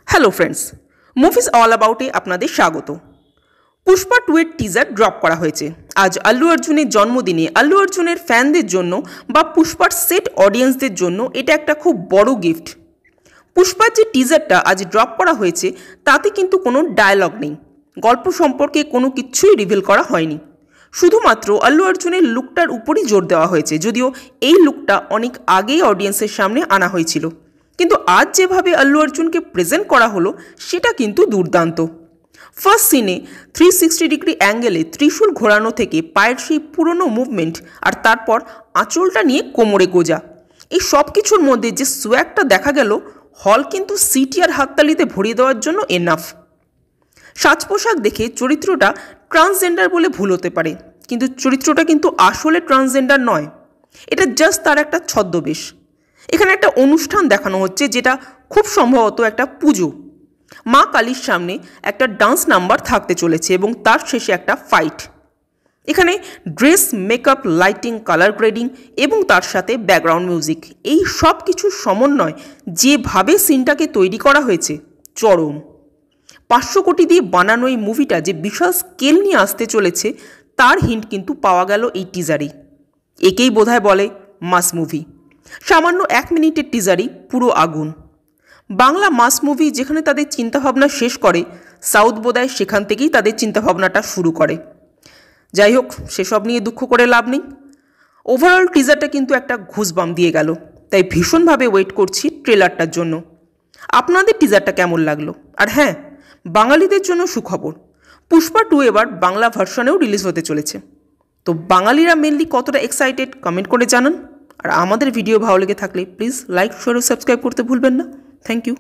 Hello friends, movies all অ্যাবাউটে আপনাদের স্বাগত। পুষ্পা 2 এর টিজার ড্রপ করা হয়েছে। আজ আল্লু অর্জুনের জন্মদিনে আল্লু অর্জুনের ফ্যানদের জন্য বা পুষ্পার সেট অডিয়েন্সদের জন্য এটা একটা খুব বড় গিফট। পুষ্পার যে টিজারটা আজ ড্রপ করা হয়েছে তাতে কিন্তু কোনো ডায়লগ নেই, গল্প সম্পর্কে কোনো কিছুই রিভিল করা হয়নি। শুধুমাত্র আল্লু অর্জুনের লুকটার উপরই জোর দেওয়া হয়েছে, যদিও এই লুকটা অনেক আগেই অডিয়েন্সের সামনে আনা হয়েছিল, কিন্তু আজ যেভাবে আল্লু অর্জুনকে প্রেজেন্ট করা হলো সেটা কিন্তু দুর্দান্ত। ফার্স্ট সিনে 360 ডিগ্রি অ্যাঙ্গেলে ত্রিশূল ঘোরানো থেকে পায়ের সেই পুরনো মুভমেন্ট, আর তারপর আঁচলটা নিয়ে কোমরে গোজা, এই সব কিছুর মধ্যে যে সোয়াগটা দেখা গেল, হল কিন্তু সিটি আর হাততালিতে ভরিয়ে দেওয়ার জন্য এনাফ। সাজ পোশাক দেখে চরিত্রটা ট্রান্সজেন্ডার বলে ভুল হতে পারে, কিন্তু চরিত্রটা কিন্তু আসলে ট্রান্সজেন্ডার নয়, এটা জাস্ট তার একটা ছদ্মবেশ। এখানে একটা অনুষ্ঠান দেখানো হচ্ছে, যেটা খুব সম্ভবত একটা পুজো। মা কালীর সামনে একটা ডান্স নাম্বার থাকতে চলেছে এবং তার শেষে একটা ফাইট। এখানে dress, makeup, lighting, colour grading এবং তার সাথে ব্যাকগ্রাউন্ড মিউজিক, এই সব কিছুর সমন্বয় যেভাবে সিনটাকে তৈরি করা হয়েছে, চরম। 500 কোটি দিয়ে বানানো এই মুভিটা যে বিশাল স্কেল নিয়ে আসতে চলেছে তার হিন্ট কিন্তু পাওয়া গেল এই টিজারেই। একেই বোধহয় বলে মাস মুভি। সামান্য 1 মিনিটের টিজারই পুরো আগুন। বাংলা মাস মুভি যেখানে তাদের চিন্তাভাবনা শেষ করে, সাউথ বোধহয় সেখান থেকেই তাদের চিন্তাভাবনাটা শুরু করে। যাই হোক, সেসব নিয়ে দুঃখ করে লাভ নেই। ওভারঅল টিজারটা কিন্তু একটা ঘুষবাম দিয়ে গেল, তাই ভীষণভাবে ওয়েট করছি ট্রেলারটার জন্য। আপনাদের টিজারটা কেমন লাগলো? আর হ্যাঁ, বাঙালিদের জন্য সুখবর, পুষ্পা 2 এবার বাংলা ভার্সনেও রিলিজ হতে চলেছে। তো বাঙালিরা মেনলি কতটা এক্সাইটেড কমেন্ট করে জানান। আর আমাদের ভিডিও ভালো লেগে থাকলে প্লিজ লাইক, শেয়ার ও সাবস্ক্রাইব করতে ভুলবেন না। Thank you.